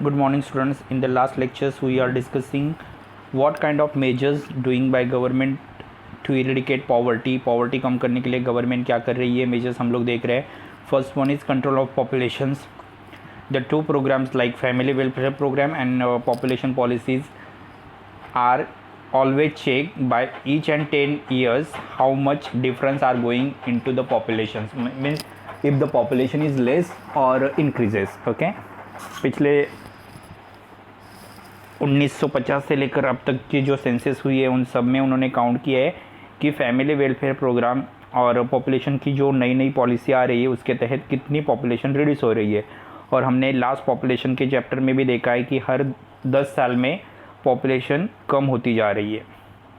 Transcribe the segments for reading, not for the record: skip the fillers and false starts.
Good morning, students. In the last lectures, we are discussing what kind of measures doing by government to eradicate poverty. Poverty कम करने के लिए government क्या कर रही है, measures हम लोग देख रहे हैं. First one is control of populations. The two programs like family welfare program and population policies are always checked by each and 10 years how much difference are going into the populations. Means if the population is less or increases. Okay. पिछले 1950 से लेकर अब तक की जो census हुई है उन सब में उन्होंने काउंट किया है कि फैमिली वेलफेयर प्रोग्राम और पॉपुलेशन की जो नई नई पॉलिसी आ रही है उसके तहत कितनी पॉपुलेशन रिड्यूस हो रही है. और हमने लास्ट पॉपुलेशन के चैप्टर में भी देखा है कि हर 10 साल में पॉपुलेशन कम होती जा रही है.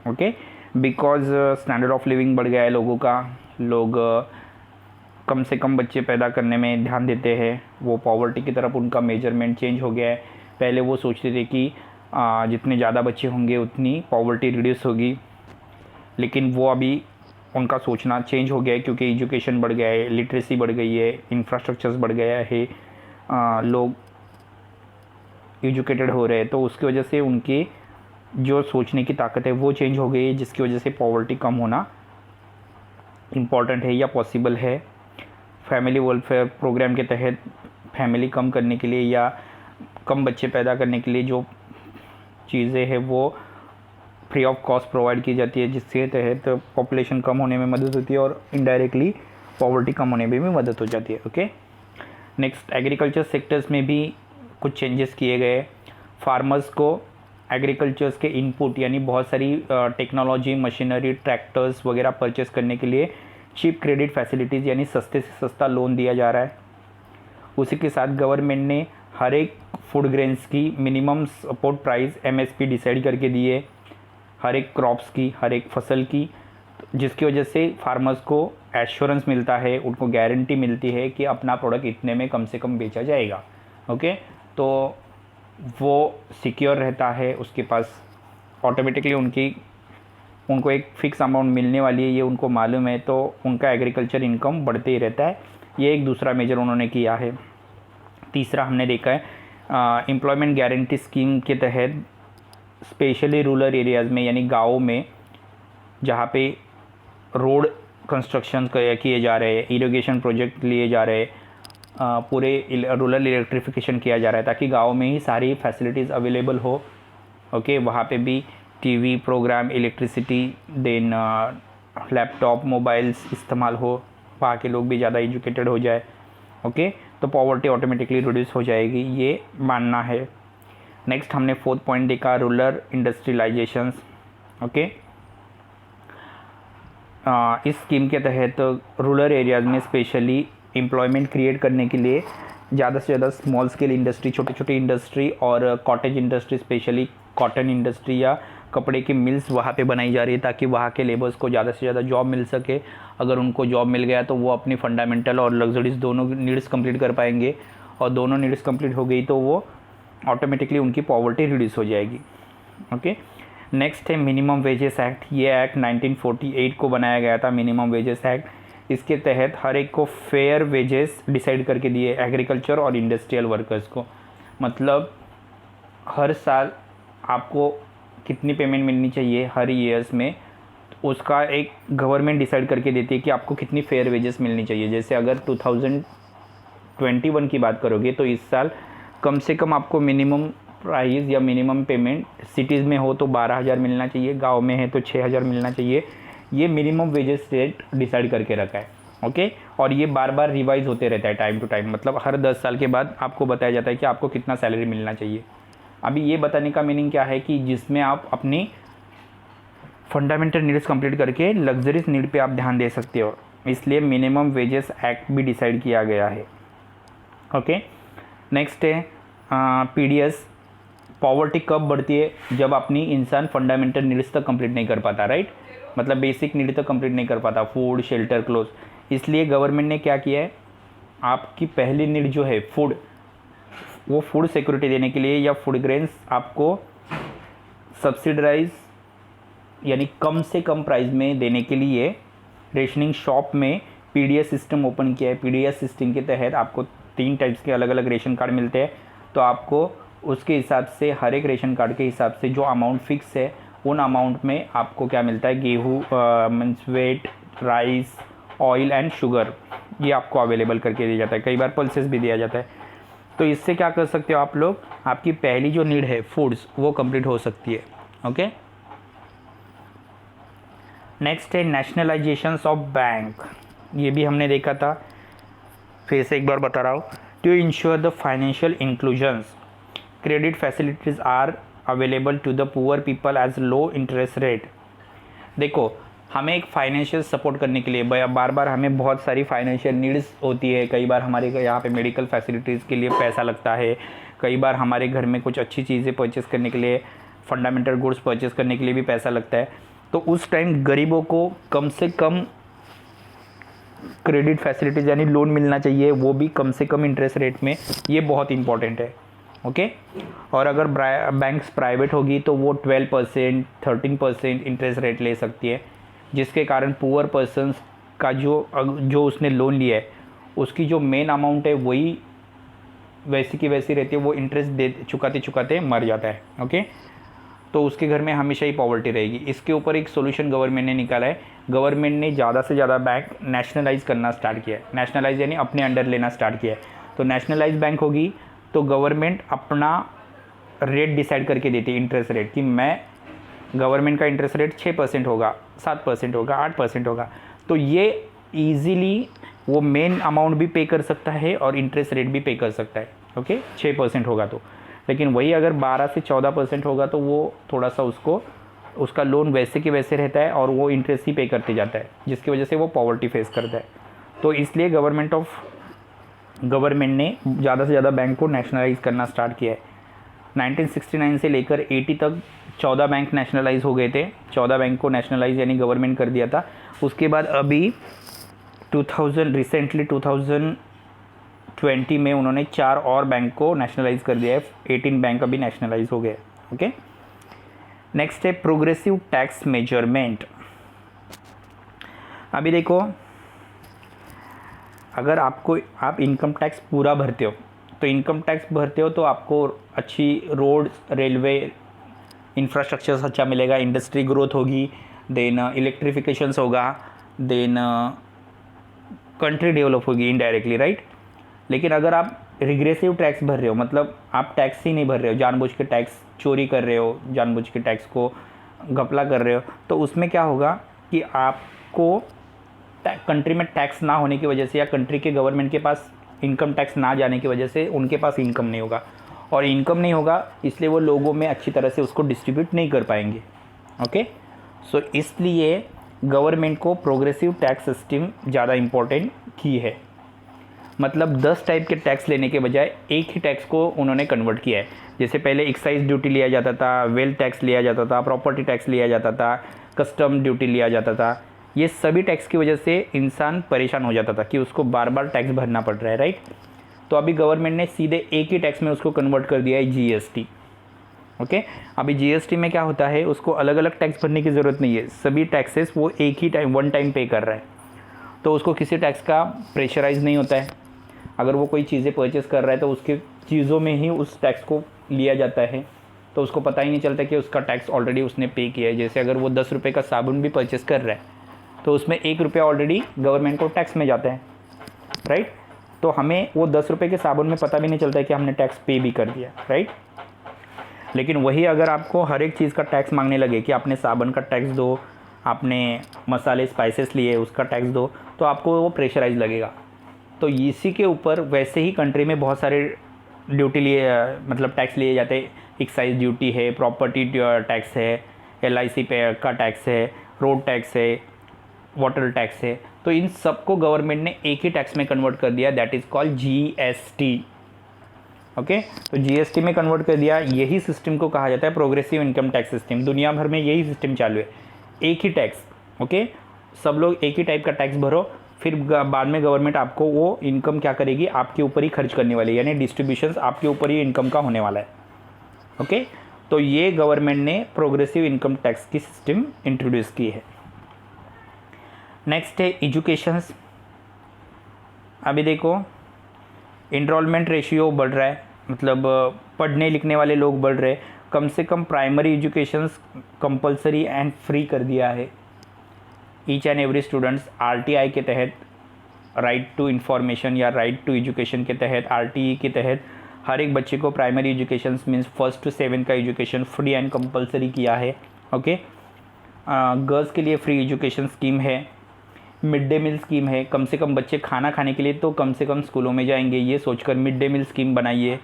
Okay, because standard of living बढ़ गया है लोगों का, लोग कम से कम बच्चे पैदा करने में ध्यान देते हैं. वो पॉवर्टी की तरफ उनका मेजरमेंट चेंज हो गया है. पहले वो सोचते थे कि जितने ज़्यादा बच्चे होंगे उतनी पॉवर्टी रिड्यूस होगी, लेकिन वो अभी उनका सोचना चेंज हो गया है क्योंकि एजुकेशन बढ़ गया है, लिटरेसी बढ़ गई है, इंफ्रास्ट्रक्चर्स बढ़ गया है, लोग एजुकेटेड हो रहे हैं. तो उसकी वजह से उनकी जो सोचने की ताकत है वो चेंज हो गई है, जिसकी वजह से पॉवर्टी कम होना इम्पॉर्टेंट है या पॉसिबल है. फैमिली वेलफेयर प्रोग्राम के तहत फैमिली कम करने के लिए या कम बच्चे पैदा करने के लिए जो चीज़ें हैं वो फ्री ऑफ कॉस्ट प्रोवाइड की जाती है, जिसके तहत पॉपुलेशन कम होने में मदद होती है और इनडायरेक्टली पॉवर्टी कम होने में भी मदद हो जाती है. ओके, नेक्स्ट एग्रीकल्चर सेक्टर्स में भी कुछ चेंजेस किए गए. फार्मर्स को एग्रीकल्चर्स के इनपुट यानी बहुत सारी टेक्नोलॉजी, मशीनरी, ट्रैक्टर्स वगैरह परचेस करने के लिए चीप क्रेडिट फैसिलिटीज़ यानी सस्ते से सस्ता लोन दिया जा रहा है. उसी के साथ गवर्नमेंट ने हर एक फूड ग्रेन्स की minimum support price MSP decide करके दी है, हर एक क्रॉप्स की, हर एक फसल की, जिसकी वजह से फार्मर्स को एश्योरेंस मिलता है, उनको गारंटी मिलती है कि अपना प्रोडक्ट इतने में कम से कम बेचा जाएगा. ओके, तो वो सिक्योर रहता है, उसके पास ऑटोमेटिकली उनको एक फ़िक्स अमाउंट मिलने वाली है, ये उनको मालूम है, तो उनका एग्रीकल्चर इनकम बढ़ते ही रहता है. ये एक दूसरा मेजर उन्होंने किया है. तीसरा हमने देखा है एम्प्लॉयमेंट गारंटी स्कीम के तहत स्पेशली रूरल एरियाज़ में यानी गाँव में जहाँ पे रोड कंस्ट्रक्शन किए जा रहे हैं, इरिगेशन प्रोजेक्ट लिए जा रहे हैं, पूरे रूरल इलेक्ट्रिफिकेशन किया जा रहा है ताकि गाँव में ही सारी फैसिलिटीज़ अवेलेबल हो. ओके, वहाँ पे भी TV program, electricity, then laptop, mobiles इस्तेमाल हो, वहाँ के लोग भी ज़्यादा एजुकेटेड हो जाए. ओके, तो पॉवर्टी ऑटोमेटिकली रिड्यूस हो जाएगी, ये मानना है. नेक्स्ट हमने 4th पॉइंट देखा रूरल इंडस्ट्रियलाइजेशंस. ओके, इस स्कीम के तहत रूरल एरियाज़ में स्पेशली एम्प्लॉयमेंट क्रिएट करने के लिए ज़्यादा से ज़्यादा स्मॉल स्केल इंडस्ट्री, छोटी छोटी इंडस्ट्री और cottage industry, specially cotton industry या कपड़े की मिल्स वहाँ पे बनाई जा रही है ताकि वहाँ के लेबर्स को ज़्यादा से ज़्यादा जॉब मिल सके. अगर उनको जॉब मिल गया तो वो अपनी फंडामेंटल और लग्जरीज दोनों नीड्स कंप्लीट कर पाएंगे, और दोनों नीड्स कंप्लीट हो गई तो वो ऑटोमेटिकली उनकी पॉवर्टी रिड्यूस हो जाएगी. ओके, नेक्स्ट है मिनिमम वेजेस एक्ट. ये एक्ट 1948 को बनाया गया था, मिनिमम वेजेस एक्ट. इसके तहत हर एक को फेयर वेजेस डिसाइड करके दिए एग्रीकल्चर और इंडस्ट्रियल वर्कर्स को. मतलब हर साल आपको कितनी पेमेंट मिलनी चाहिए हर ईयर्स में, उसका एक गवर्नमेंट डिसाइड करके देती है कि आपको कितनी फेयर वेजेस मिलनी चाहिए. जैसे अगर 2021 की बात करोगे तो इस साल कम से कम आपको मिनिमम प्राइस या मिनिमम पेमेंट सिटीज़ में हो तो 12,000 मिलना चाहिए, गांव में है तो 6,000 मिलना चाहिए. ये मिनिमम वेजेस रेट डिसाइड करके रखा है. ओके, और ये बार बार रिवाइज होते रहता है टाइम टू टाइम, मतलब हर 10 साल के बाद आपको बताया जाता है कि आपको कितना सैलरी मिलना चाहिए. अभी ये बताने का मीनिंग क्या है कि जिसमें आप अपनी फंडामेंटल नीड्स कंप्लीट करके लग्जरीज नीड पे आप ध्यान दे सकते हो, इसलिए मिनिमम वेजेस एक्ट भी डिसाइड किया गया है. ओके, नेक्स्ट है PDS. पॉवर्टी कब बढ़ती है? जब अपनी इंसान फंडामेंटल नीड्स तक कंप्लीट नहीं कर पाता, राइट. मतलब बेसिक नीड तक कंप्लीट नहीं कर पाता, फूड, शेल्टर, क्लोथ. इसलिए गवर्नमेंट ने क्या किया है, आपकी पहली नीड जो है फूड, वो फूड सिक्योरिटी देने के लिए या फूड ग्रेन्स आपको सब्सिडाइज यानी कम से कम प्राइस में देने के लिए रेशनिंग शॉप में PDS सिस्टम ओपन किया है. PDS सिस्टम के तहत आपको 3 टाइप्स के अलग अलग रेशन कार्ड मिलते हैं, तो आपको उसके हिसाब से हर एक रेशन कार्ड के हिसाब से जो अमाउंट फिक्स है उन अमाउंट में आपको क्या मिलता है, गेहूँ means wheat, rice, oil and sugar, ये आपको अवेलेबल करके दिया जाता है। कई बार पल्सेस भी दिया जाता है। तो इससे क्या कर सकते हो आप लोग, आपकी पहली जो नीड है फूड्स वो कंप्लीट हो सकती है। ओके, नेक्स्ट है नेशनलाइजेशंस ऑफ बैंक। ये भी हमने देखा था, फिर से एक बार बता रहा हूँ। To ensure the financial inclusions, credit facilities are available to the poor people as low interest rate. देखो, हमें एक फाइनेंशियल सपोर्ट करने के लिए बार बार हमें बहुत सारी फाइनेंशियल नीड्स होती है। कई बार हमारे यहाँ पे मेडिकल फैसिलिटीज़ के लिए पैसा लगता है, कई बार हमारे घर में कुछ अच्छी चीज़ें परचेज़ करने के लिए, फंडामेंटल गुड्स परचेज़ करने के लिए भी पैसा लगता है। तो उस टाइम गरीबों को कम से कम क्रेडिट फैसिलिटीज़ यानी लोन मिलना चाहिए, वो भी कम से कम इंटरेस्ट रेट में। ये बहुत इंपॉर्टेंट है। ओके, और अगर बैंक्स प्राइवेट होगी तो वो 12%, 13% इंटरेस्ट रेट ले सकती है, जिसके कारण पुअर पर्सनस का जो उसने लोन लिया है उसकी जो मेन अमाउंट है वही वैसी की वैसी रहती है, वो इंटरेस्ट दे चुकाते चुकाते मर जाता है। ओके, तो उसके घर में हमेशा ही पॉवर्टी रहेगी। इसके ऊपर एक सोल्यूशन गवर्नमेंट ने निकाला है। गवर्नमेंट ने ज़्यादा से ज़्यादा बैंक नेशनलाइज करना स्टार्ट किया है। नेशनलाइज यानी अपने अंडर लेना स्टार्ट किया है। तो नेशनलाइज बैंक होगी तो गवर्नमेंट अपना रेट डिसाइड करके देती है, इंटरेस्ट रेट, कि मैं गवर्नमेंट का इंटरेस्ट रेट 6% होगा, 7% होगा, 8% होगा। तो ये ईज़िली वो मेन अमाउंट भी पे कर सकता है और इंटरेस्ट रेट भी पे कर सकता है। ओके, 6% होगा तो, लेकिन वही अगर 12 से 14% होगा तो वो थोड़ा सा उसका लोन वैसे के वैसे रहता है और वो इंटरेस्ट ही पे करते जाता है, जिसकी वजह से वो पॉवर्टी फेस करता है। तो इसलिए गवर्नमेंट ने ज़्यादा से ज़्यादा बैंक को नेशनलाइज करना स्टार्ट किया है। 1969 से लेकर 80 तक 14 बैंक नेशनलाइज हो गए थे। 14 बैंक को नेशनलाइज यानी गवर्नमेंट कर दिया था। उसके बाद अभी रिसेंटली 2020 में उन्होंने 4 और बैंक को नेशनलाइज कर दिया है। 18 बैंक अभी नेशनलाइज हो गए। ओके, नेक्स्ट है प्रोग्रेसिव टैक्स मेजरमेंट। अभी देखो, अगर आप इनकम टैक्स पूरा भरते हो, तो इनकम टैक्स भरते हो तो आपको अच्छी रोड, रेलवे इंफ्रास्ट्रक्चर अच्छा मिलेगा, इंडस्ट्री ग्रोथ होगी, देन इलेक्ट्रिफिकेशंस होगा, देन कंट्री डेवलप होगी इनडायरेक्टली, राइट। लेकिन अगर आप रिग्रेसिव टैक्स भर रहे हो, मतलब आप टैक्स ही नहीं भर रहे हो, जानबूझ के टैक्स चोरी कर रहे हो, जानबूझ के टैक्स को घपला कर रहे हो, तो उसमें क्या होगा कि आपको कंट्री में टैक्स ना होने की वजह से या कंट्री के गवर्नमेंट के पास इनकम टैक्स ना जाने की वजह से उनके पास इनकम नहीं होगा, और इनकम नहीं होगा इसलिए वो लोगों में अच्छी तरह से उसको डिस्ट्रीब्यूट नहीं कर पाएंगे। ओके, सो इसलिए गवर्नमेंट को प्रोग्रेसिव टैक्स सिस्टम ज़्यादा इम्पोर्टेंट की है। मतलब 10 टाइप के टैक्स लेने के बजाय एक ही टैक्स को उन्होंने कन्वर्ट किया है। जैसे पहले एक्साइज ड्यूटी लिया जाता था, वेल्थ टैक्स लिया जाता था, प्रॉपर्टी टैक्स लिया जाता था, कस्टम ड्यूटी लिया जाता था। ये सभी टैक्स की वजह से इंसान परेशान हो जाता था कि उसको बार बार टैक्स भरना पड़ रहा है, राइट। तो अभी गवर्नमेंट ने सीधे एक ही टैक्स में उसको कन्वर्ट कर दिया है, जीएसटी। ओके, अभी जीएसटी में क्या होता है, उसको अलग अलग टैक्स भरने की ज़रूरत नहीं है, सभी टैक्सेस वो एक ही वन टाइम पे कर रहा है, तो उसको किसी टैक्स का प्रेशराइज नहीं होता है। अगर वो कोई चीज़ें परचेस कर रहा है तो उसके चीज़ों में ही उस टैक्स को लिया जाता है, तो उसको पता ही नहीं चलता कि उसका टैक्स ऑलरेडी उसने पे किया है। जैसे अगर वो 10 रुपये का साबुन भी परचेस कर रहा है तो उसमें 1 रुपया ऑलरेडी गवर्नमेंट को टैक्स में जाता है, राइट। तो हमें वो 10 रुपये के साबुन में पता भी नहीं चलता है कि हमने टैक्स पे भी कर दिया, राइट। लेकिन वही अगर आपको हर एक चीज़ का टैक्स मांगने लगे कि आपने साबुन का टैक्स दो, आपने मसाले स्पाइसेस लिए उसका टैक्स दो, तो आपको वो प्रेशराइज लगेगा। तो इसी के ऊपर वैसे ही कंट्री में बहुत सारे ड्यूटी लिए मतलब टैक्स लिए जाते हैं। एक्साइज ड्यूटी है, प्रॉपर्टी टैक्स है, LIC पे का टैक्स है, रोड टैक्स है, वाटर टैक्स है। तो इन सबको गवर्नमेंट ने एक ही टैक्स में कन्वर्ट कर दिया, that is called GST। Okay, तो GST में कन्वर्ट कर दिया। यही सिस्टम को कहा जाता है प्रोग्रेसिव इनकम टैक्स सिस्टम। दुनिया भर में यही सिस्टम चालू है, एक ही टैक्स। ओके, सब लोग एक ही टाइप का टैक्स भरो, फिर बाद में गवर्नमेंट आपको वो इनकम क्या करेगी, आपके ऊपर ही खर्च करने वाली है, यानी डिस्ट्रीब्यूशंस आपके ऊपर ही इनकम का होने वाला है। ओके, तो ये गवर्नमेंट ने प्रोग्रेसिव इनकम टैक्स की सिस्टम इंट्रोड्यूस की है। नेक्स्ट है एजुकेशंस। अभी देखो, इनरोलमेंट रेशियो बढ़ रहा है, मतलब पढ़ने लिखने वाले लोग बढ़ रहे, कम से कम primary education compulsory and free कर दिया है। Each and every students RTI के तहत, राइट टू इन्फॉर्मेशन या राइट टू एजुकेशन के तहत, आरटीई के तहत हर एक बच्चे को primary education means 1st to 7th का एजुकेशन फ्री एंड कंपलसरी किया है। ओके, गर्ल्स के लिए फ्री एजुकेशन स्कीम है, मिड डे मील स्कीम है, कम से कम बच्चे खाना खाने के लिए तो कम से कम स्कूलों में जाएंगे, ये सोचकर मिड डे मील स्कीम बनाइए।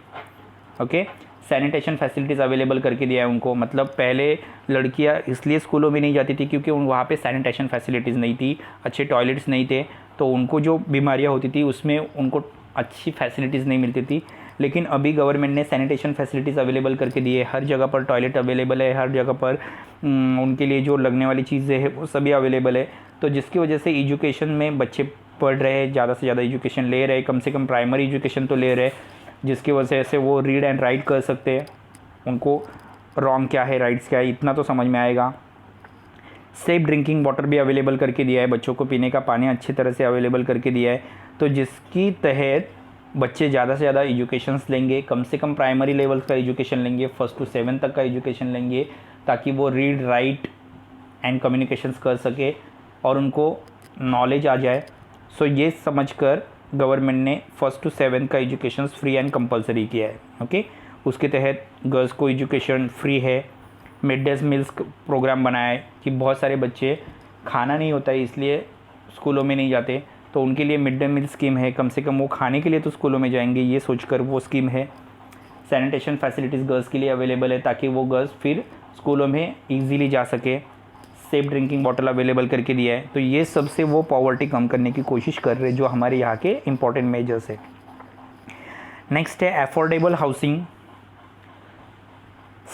ओके, सैनिटेशन फैसिलिटीज़ अवेलेबल करके दिया है उनको, मतलब पहले लड़कियां इसलिए स्कूलों में नहीं जाती थी क्योंकि वहाँ पे सैनिटेशन फैसिलिटीज़ नहीं थी, अच्छे टॉयलेट्स नहीं थे, तो उनको जो बीमारियाँ होती थी उसमें उनको अच्छी फैसिलिटीज़ नहीं मिलती थी। लेकिन अभी गवर्नमेंट ने सैनिटेशन फैसिलिटीज़ अवेलेबल करके दी है, हर जगह पर टॉयलेट अवेलेबल है, हर जगह पर उनके लिए जो लगने वाली चीज़ें हैं वो सभी अवेलेबल है। तो जिसकी वजह से एजुकेशन में बच्चे पढ़ रहे हैं, ज़्यादा से ज़्यादा एजुकेशन ले रहे हैं, कम से कम प्राइमरी एजुकेशन तो ले रहे हैं, जिसकी वजह से वो रीड एंड राइट कर सकते हैं, उनको रॉन्ग क्या है राइट्स क्या है इतना तो समझ में आएगा। सेफ ड्रिंकिंग वाटर भी अवेलेबल करके दिया है, बच्चों को पीने का पानी अच्छी तरह से अवेलेबल करके दिया है, तो जिसकी तहत बच्चे ज़्यादा से ज़्यादा एजुकेशंस लेंगे, कम से कम प्राइमरी लेवल का एजुकेशन लेंगे, 1st to 7th तक का एजुकेशन लेंगे, ताकि वो रीड राइट एंड कम्युनिकेशंस कर सके और उनको नॉलेज आ जाए। सो ये समझकर गवर्नमेंट ने 1st to 7th का एजुकेशन फ्री एंड कंपलसरी किया है। ओके, उसके तहत गर्ल्स को एजुकेशन फ्री है। मिड डे मील्स प्रोग्राम बनाया है कि बहुत सारे बच्चे खाना नहीं होता है इसलिए स्कूलों में नहीं जाते, तो उनके लिए मिड डे मील स्कीम है, कम से कम वो खाने के लिए तो स्कूलों में जाएंगे, ये सोचकर वो स्कीम है। सैनिटेशन फैसिलिटीज़ गर्ल्स के लिए अवेलेबल है ताकि वो गर्ल्स फिर स्कूलों में ईजीली जा सके। सेफ ड्रिंकिंग वाटर अवेलेबल करके दिया है। तो ये सबसे वो पॉवर्टी कम करने की कोशिश कर रहे हैं जो हमारे यहाँ के इंपॉर्टेंट मेजर्स है। नेक्स्ट है affordable housing,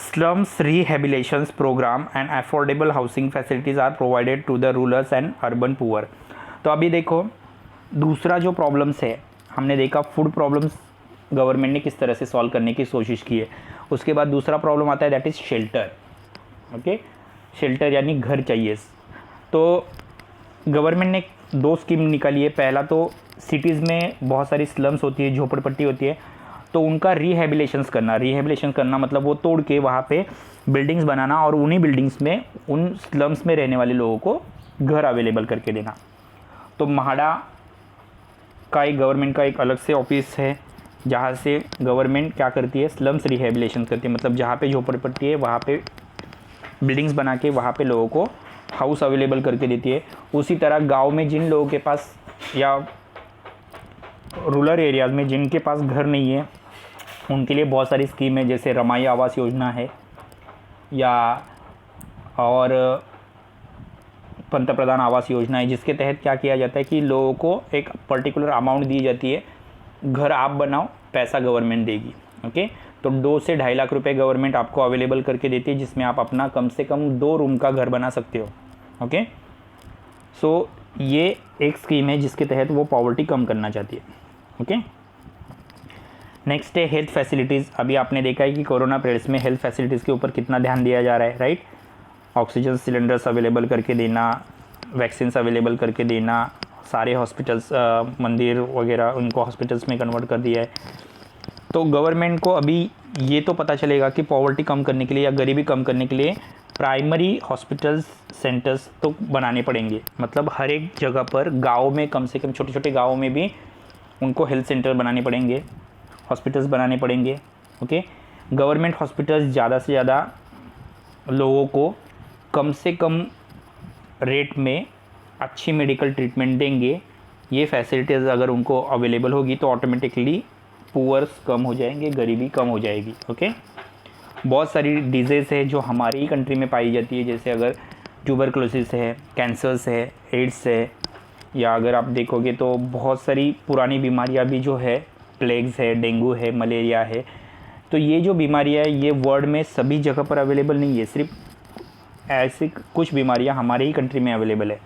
slums rehabilitations programme and affordable housing facilities are provided to the rurals and urban poor. तो अभी देखो दूसरा जो प्रॉब्लम्स है, हमने देखा फूड प्रॉब्लम्स गवर्नमेंट ने किस तरह से सॉल्व करने की कोशिश की है। उसके बाद दूसरा प्रॉब्लम आता है that is shelter. Okay, shelter यानी घर चाहिए। तो गवर्नमेंट ने 2 स्कीम निकाली है। पहला तो सिटीज़ में बहुत सारी स्लम्स होती है, झोपड़पट्टी होती है, तो उनका रिहेबिलिटेशन करना मतलब वो तोड़ के वहाँ पे बिल्डिंग्स बनाना और उन्हीं बिल्डिंग्स में उन स्लम्स में रहने वाले लोगों को घर अवेलेबल करके देना। तो महाड़ा का एक गवर्नमेंट का एक अलग से ऑफिस है जहाँ से गवर्नमेंट क्या करती है, स्लम्स रिहेबिलिटेशन करती है, मतलब जहाँ पे झोपड़पट्टी है वहाँ पे बिल्डिंग्स बना के वहाँ पे लोगों को हाउस अवेलेबल करके देती है। उसी तरह गांव में जिन लोगों के पास या रूरल एरियाज़ में जिनके पास घर नहीं है उनके लिए बहुत सारी स्कीम है, जैसे रमाई आवास योजना है या और पंतप्रधान आवास योजना है, जिसके तहत क्या किया जाता है कि लोगों को एक पर्टिकुलर अमाउंट दी जाती है, घर आप बनाओ, पैसा गवर्नमेंट देगी। ओके, तो 2 से 2.5 लाख रुपए गवर्नमेंट आपको अवेलेबल करके देती है, जिसमें आप अपना कम से कम 2 रूम का घर बना सकते हो। ओके, सो ये एक स्कीम है जिसके तहत वो पॉवर्टी कम करना चाहती है। ओके, नेक्स्ट है हेल्थ फैसिलिटीज़। अभी आपने देखा है कि कोरोना पीरियड्स में हेल्थ फैसिलिटीज़ के ऊपर कितना ध्यान दिया जा रहा है, राइट। ऑक्सीजन सिलेंडर्स अवेलेबल करके देना, वैक्सीन अवेलेबल करके देना, सारे हॉस्पिटल्स मंदिर वगैरह उनको हॉस्पिटल्स में कन्वर्ट कर दिया है। तो गवर्नमेंट को अभी ये तो पता चलेगा कि पॉवर्टी कम करने के लिए या गरीबी कम करने के लिए प्राइमरी हॉस्पिटल्स सेंटर्स तो बनाने पड़ेंगे, मतलब हर एक जगह पर गाँव में कम से कम छोटे छोटे गाँवों में भी उनको हेल्थ सेंटर बनाने पड़ेंगे, हॉस्पिटल्स बनाने पड़ेंगे। ओके, गवर्नमेंट हॉस्पिटल्स ज़्यादा से ज़्यादा लोगों को कम से कम रेट में अच्छी मेडिकल ट्रीटमेंट देंगे। ये फैसिलिटीज़ अगर उनको अवेलेबल होगी तो ऑटोमेटिकली पुअर्स कम हो जाएंगे, गरीबी कम हो जाएगी। ओके, बहुत सारी डिजीज़ है जो हमारी ही कंट्री में पाई जाती है, जैसे अगर ट्यूबरक्लोसिस है, कैंसर्स है, एड्स है, या अगर आप देखोगे तो बहुत सारी पुरानी बीमारियां भी जो है, प्लेग्स है, डेंगू है, मलेरिया है। तो ये जो बीमारियां है ये वर्ल्ड में सभी जगह पर अवेलेबल नहीं है, सिर्फ ऐसी कुछ बीमारियां हमारे ही कंट्री में अवेलेबल है।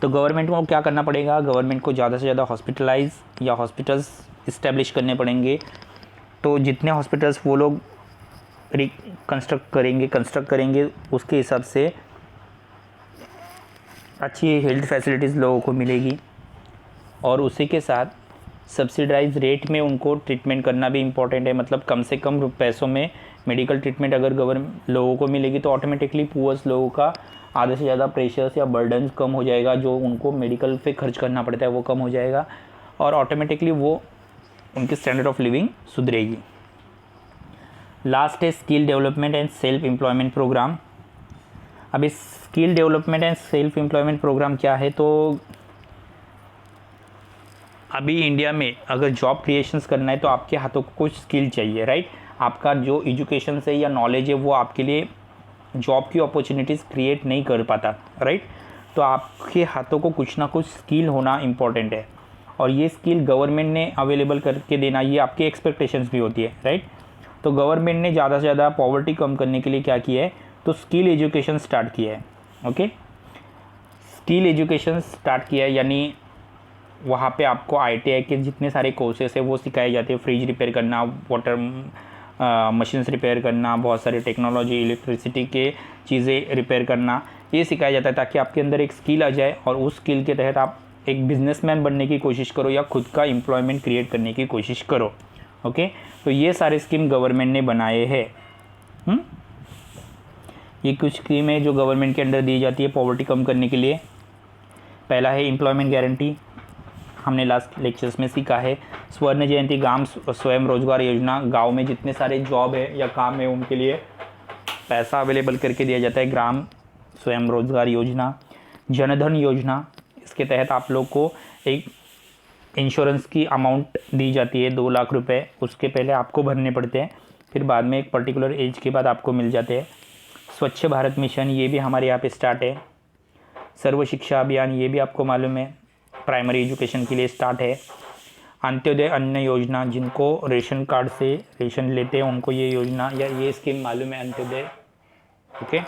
तो गवर्नमेंट को क्या करना पड़ेगा, गवर्नमेंट को ज़्यादा से ज़्यादा हॉस्पिटलाइज या हॉस्पिटल्स इस्टेब्लिश करने पड़ेंगे। तो जितने हॉस्पिटल्स वो लोग कंस्ट्रक्ट करेंगे उसके हिसाब से अच्छी हेल्थ फैसिलिटीज़ लोगों को मिलेगी। और उसी के साथ सब्सिडाइज रेट में उनको ट्रीटमेंट करना भी इम्पॉर्टेंट है, मतलब कम से कम पैसों में मेडिकल ट्रीटमेंट अगर गवर्नमेंट लोगों को मिलेगी तो ऑटोमेटिकली पुअर्स लोगों का आधे से ज़्यादा प्रेशर्स या बर्डन कम हो जाएगा, जो उनको मेडिकल पे खर्च करना पड़ता है वो कम हो जाएगा और ऑटोमेटिकली वो उनकी स्टैंडर्ड ऑफ लिविंग सुधरेगी। लास्ट है skill development and self employment program. अब इस skill development and self employment program क्या है, तो अभी इंडिया में अगर जॉब क्रिएशंस करना है तो आपके हाथों को कुछ स्किल चाहिए, राइट। आपका जो एजुकेशन से या नॉलेज है वो आपके लिए जॉब की अपॉर्चुनिटीज़ क्रिएट नहीं कर पाता, राइट। तो आपके हाथों को कुछ ना कुछ स्किल होना इम्पॉर्टेंट है और ये स्किल गवर्नमेंट ने अवेलेबल करके देना, ये आपकी एक्सपेक्टेशंस भी होती है, राइट। तो गवर्नमेंट ने ज़्यादा से ज़्यादा पॉवर्टी कम करने के लिए क्या किया है, तो स्किल एजुकेशन स्टार्ट किया है। ओके, स्किल एजुकेशन स्टार्ट किया है, यानी वहाँ पे आपको ITI के जितने सारे कोर्सेस है वो सिखाए जाते हैं। फ्रिज रिपेयर करना, वाटर मशीन्स रिपेयर करना, बहुत सारे टेक्नोलॉजी इलेक्ट्रिसिटी के चीज़ें रिपेयर करना, ये सिखाया जाता है ताकि आपके अंदर एक स्किल आ जाए और उस स्किल के तहत आप एक बिजनेसमैन बनने की कोशिश करो या खुद का एम्प्लॉयमेंट क्रिएट करने की कोशिश करो। ओके, तो ये सारे स्कीम गवर्नमेंट ने बनाए हैं। ये कुछ स्कीम है जो गवर्नमेंट के अंडर दी जाती है पॉवर्टी कम करने के लिए। पहला है एम्प्लॉयमेंट गारंटी, हमने लास्ट लेक्चर्स में सीखा है। स्वर्ण जयंती ग्राम स्वयं रोजगार योजना, गांव में जितने सारे जॉब है या काम है उनके लिए पैसा अवेलेबल करके दिया जाता है, ग्राम स्वयं रोजगार योजना। जनधन योजना, इसके तहत आप लोग को एक इंश्योरेंस की अमाउंट दी जाती है 2 लाख रुपए, उसके पहले आपको भरने पड़ते हैं, फिर बाद में एक पर्टिकुलर एज के बाद आपको मिल जाते हैं। स्वच्छ भारत मिशन, ये भी हमारे यहाँ पे स्टार्ट है। सर्व शिक्षा अभियान, ये भी आपको मालूम है, प्राइमरी एजुकेशन के लिए स्टार्ट है। अंत्योदय अन्न योजना, जिनको रेशन कार्ड से रेशन लेते हैं उनको ये योजना या ये स्कीम मालूम है, अंत्योदय। ओके,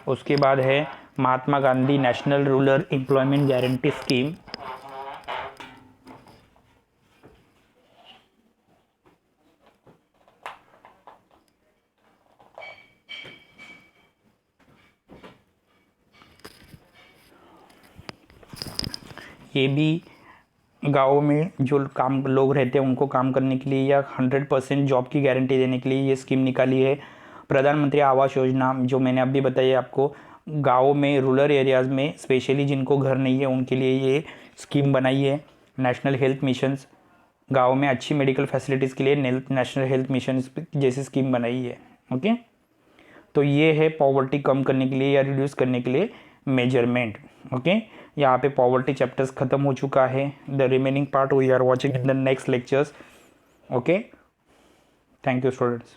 उसके बाद है Mahatma Gandhi national rural employment guarantee scheme. ये भी गाँव में जो काम लोग रहते हैं उनको काम करने के लिए या 100% जॉब की गारंटी देने के लिए ये स्कीम निकाली है। प्रधानमंत्री आवास योजना, जो मैंने अभी बताई आपको, गाँव में रूरल एरियाज़ में स्पेशली जिनको घर नहीं है उनके लिए ये स्कीम बनाई है। नेशनल हेल्थ मिशंस, गाँव में अच्छी मेडिकल फैसिलिटीज़ के लिए नेशनल हेल्थ मिशन जैसी स्कीम बनाई है। ओके, तो ये है पॉवर्टी कम करने के लिए या रिड्यूस करने के लिए मेजरमेंट। ओके, यहाँ पे पॉवर्टी चैप्टर्स खत्म हो चुका है। The remaining part we are watching in the next lectures. Okay, thank you students.